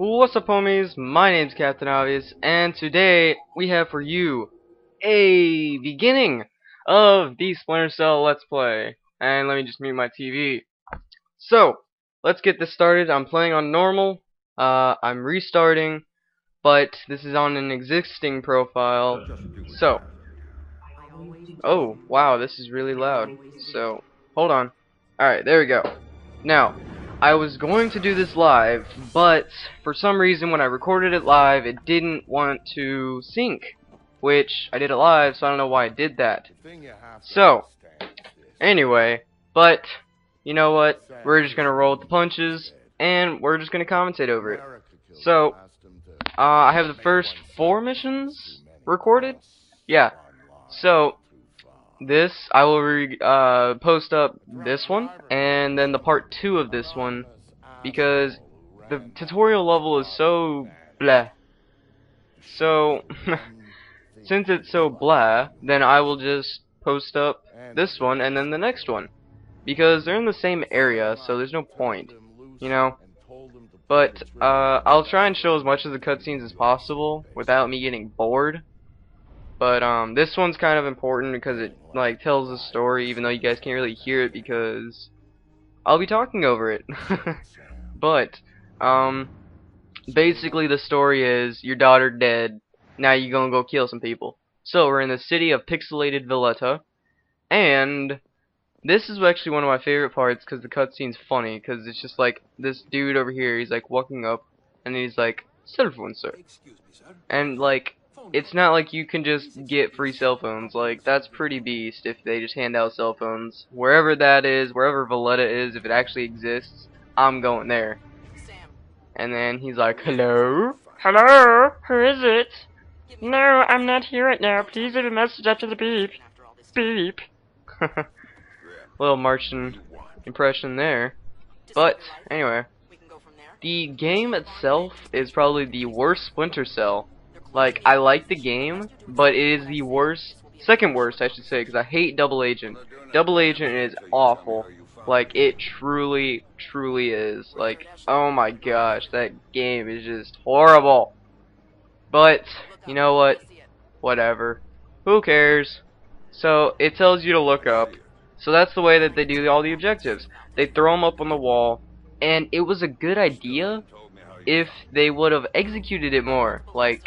What's up, homies? My name's Captain Obvious, and today we have for you a beginning of the Splinter Cell Let's Play. And let me just mute my TV. So, let's get this started. I'm playing on normal. I'm restarting, but this is on an existing profile. So, oh, wow, this is really loud. So, hold on. Alright, there we go. Now, I was going to do this live, but for some reason when I recorded it live, it didn't want to sync. Which, I did it live, so I don't know why I did that. So, anyway, but, you know what? We're just gonna roll with the punches, and we're just gonna commentate over it. So, I have the first 4 missions recorded. Yeah. So, this, I will post up this one, and then the part 2 of this one, because the tutorial level is so blah. So, since it's so blah, then I will just post up this one and then the next one, because they're in the same area, so there's no point, you know. But, I'll try and show as much of the cutscenes as possible without me getting bored. But this one's kind of important because it like tells a story, even though you guys can't really hear it because I'll be talking over it. But basically the story is your daughter dead. Now you're gonna go kill some people. So we're in the city of pixelated Valletta, and this is actually one of my favorite parts because the cutscene's funny because it's just like this dude over here. He's like walking up, and he's like, "Cell phone, sir," and like. It's not like you can just get free cell phones. Like, that's pretty beast if they just hand out cell phones. Wherever that is, wherever Valletta is, if it actually exists, I'm going there. And then he's like, "Hello? Hello? Who is it? No, I'm not here right now. Please leave a message after the beep. Beep." Little Martian impression there. But, anyway. The game itself is probably the worst Splinter Cell. Like, I like the game, but it is the worst, second worst I should say, because I hate Double Agent. Double Agent is awful. Like, it truly, truly is. Like, oh my gosh, that game is just horrible. But, you know what? Whatever. Who cares? So, it tells you to look up. So that's the way that they do all the objectives. They throw them up on the wall, and it was a good idea if they would have executed it more. Like,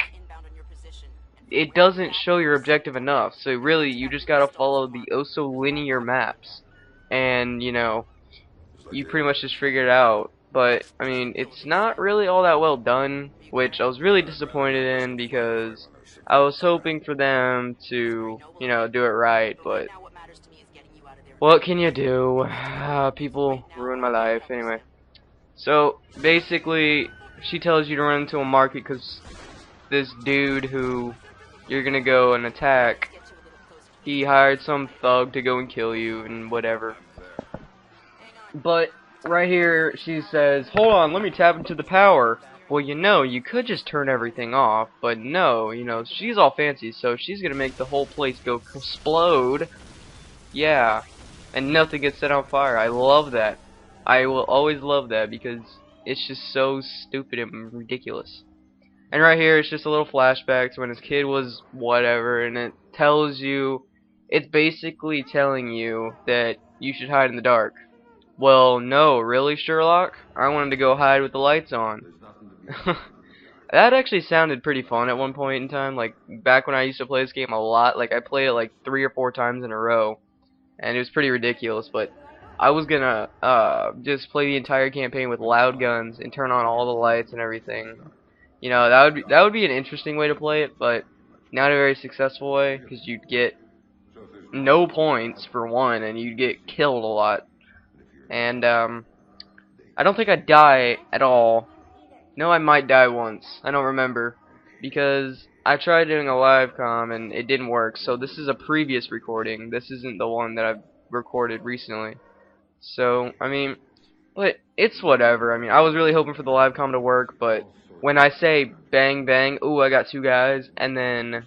it doesn't show your objective enough, so really you just gotta follow the oh-so linear maps, and you know, you pretty much just figure it out. But I mean, it's not really all that well done, which I was really disappointed in because I was hoping for them to, you know, do it right. But what can you do? People ruin my life anyway. So basically, she tells you to run into a market because this dude who you're gonna go and attack, he hired some thug to go and kill you and whatever. But right here she says, "Hold on, let me tap into the power." Well, you know, you could just turn everything off, but no, you know, she's all fancy, so she's gonna make the whole place go explode. Yeah, and nothing gets set on fire. I love that. I will always love that because it's just so stupid and ridiculous. And right here, it's just a little flashback to when his kid was whatever, and it tells you, it's basically telling you that you should hide in the dark. Well, no, really, Sherlock? I wanted to go hide with the lights on. That actually sounded pretty fun at one point in time, like, back when I used to play this game a lot, like, I played it like 3 or 4 times in a row, and it was pretty ridiculous, but I was gonna, just play the entire campaign with loud guns and turn on all the lights and everything. You know, that would be an interesting way to play it, but not a very successful way, because you'd get no points for one, and you'd get killed a lot. And I don't think I'd die at all. No, I might die once. I don't remember, because I tried doing a live comm and it didn't work. So this is a previous recording. This isn't the one that I've recorded recently. So I mean, but it's whatever. I mean, I was really hoping for the live comm to work, but when I say bang bang, ooh, I got 2 guys, and then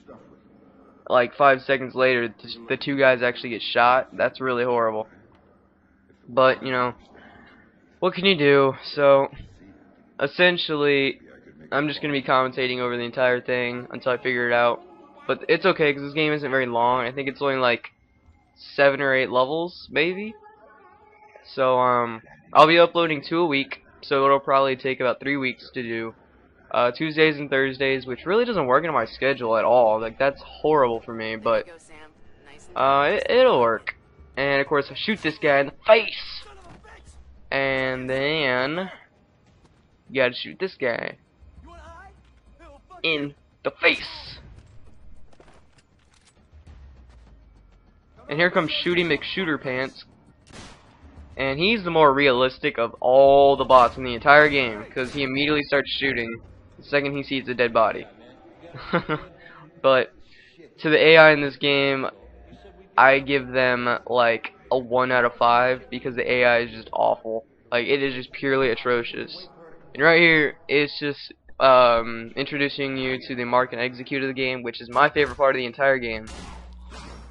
like 5 seconds later the 2 guys actually get shot, that's really horrible. But you know, what can you do? So essentially I'm just gonna be commentating over the entire thing until I figure it out. But it's okay because this game isn't very long. I think it's only like 7 or 8 levels, maybe. So I'll be uploading 2 a week, so it'll probably take about 3 weeks to do. Tuesdays and Thursdays, which really doesn't work into my schedule at all. Like that's horrible for me, but it'll work. And of course, I shoot this guy in the face, and then you gotta shoot this guy in the face. And here comes Shooty McShooterpants, and he's the more realistic of all the bots in the entire game because he immediately starts shooting the second he sees a dead body. But to the AI in this game, I give them like a 1 out of 5 because the AI is just awful. Like it is just purely atrocious. And right here, it's just introducing you to the mark and execute of the game, which is my favorite part of the entire game.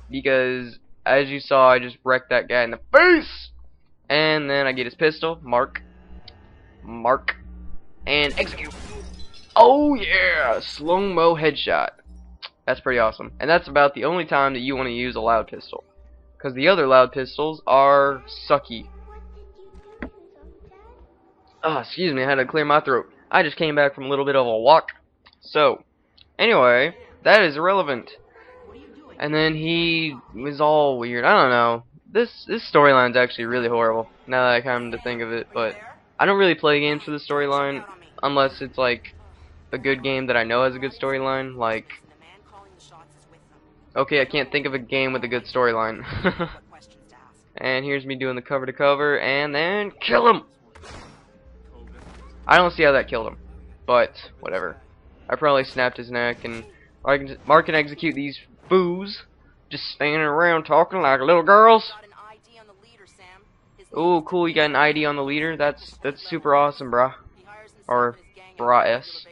Because as you saw, I just wrecked that guy in the face, and then I get his pistol, mark, and execute. Oh yeah, slow-mo headshot. That's pretty awesome. And that's about the only time that you want to use a loud pistol, because the other loud pistols are sucky. Oh, excuse me, I had to clear my throat. I just came back from a little bit of a walk. So, anyway, that is irrelevant. And then he was all weird. I don't know. This storyline's actually really horrible, now that I come to think of it. But I don't really play games for the storyline unless it's like a good game that I know has a good storyline. Like, okay, I can't think of a game with a good storyline. And here's me doing the cover to cover, and then kill him. I don't see how that killed him, but whatever. I probably snapped his neck, and mark and execute these foos just standing around talking like little girls. Oh, cool! You got an ID on the leader. That's super awesome, brah, or brah-s.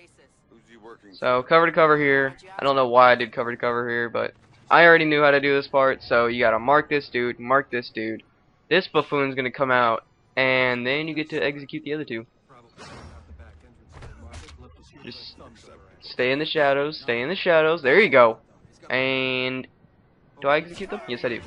So cover to cover here. I don't know why I did cover to cover here, but I already knew how to do this part. So you gotta mark this dude, mark this dude. This buffoon's gonna come out, and then you get to execute the other two. Just stay in the shadows, stay in the shadows. There you go. And do I execute them? Yes, I do.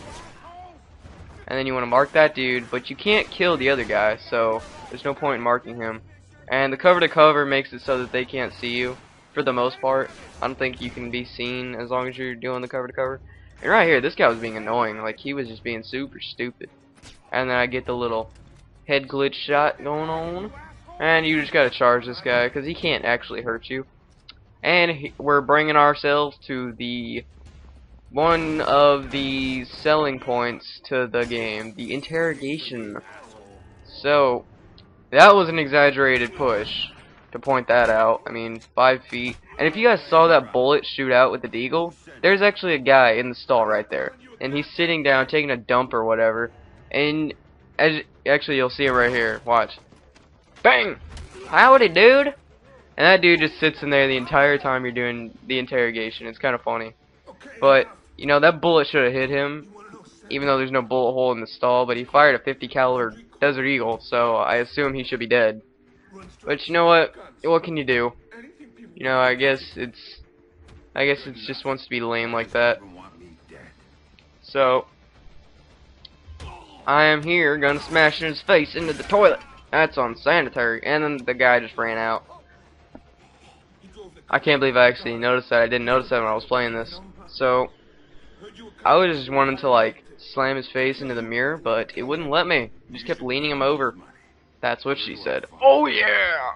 And then you want to mark that dude, but you can't kill the other guy, so there's no point in marking him. And the cover to cover makes it so that they can't see you for the most part. I don't think you can be seen as long as you're doing the cover to cover. And right here, this guy was being annoying. Like, he was just being super stupid. And then I get the little head glitch shot going on. And you just gotta charge this guy, because he can't actually hurt you. And we're bringing ourselves to the one of the selling points to the game, the interrogation. So, that was an exaggerated push to point that out. I mean, 5 feet. And if you guys saw that bullet shoot out with the deagle, there's actually a guy in the stall right there. And he's sitting down, taking a dump or whatever. And actually, you'll see him right here. Watch. Bang! Howdy, dude! And that dude just sits in there the entire time you're doing the interrogation. It's kind of funny. But, you know, that bullet should have hit him, even though there's no bullet hole in the stall, but he fired a 50 caliber Desert Eagle, so I assume he should be dead. But you know what? What can you do? You know, I guess it's just wants to be lame like that. So, I am here gonna smash his face into the toilet. That's unsanitary. And then the guy just ran out. I can't believe I actually noticed that. I didn't notice that when I was playing this. So, I was just wanting to, like, slam his face into the mirror, but it wouldn't let me. It just kept leaning him over. That's what she said. Oh, yeah!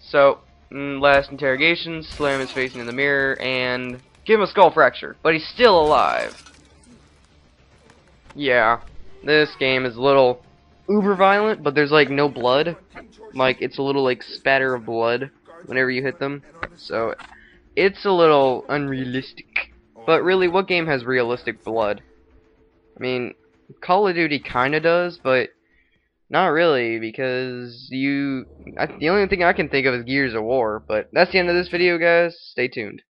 So, last interrogation, slam his face into the mirror, and give him a skull fracture. But he's still alive. Yeah, this game is a little uber violent, but there's like no blood. Like, it's a little like spatter of blood whenever you hit them. So it's a little unrealistic. But really, what game has realistic blood? I mean, Call of Duty kinda does, but not really, because the only thing I can think of is Gears of War. But that's the end of this video, guys. Stay tuned.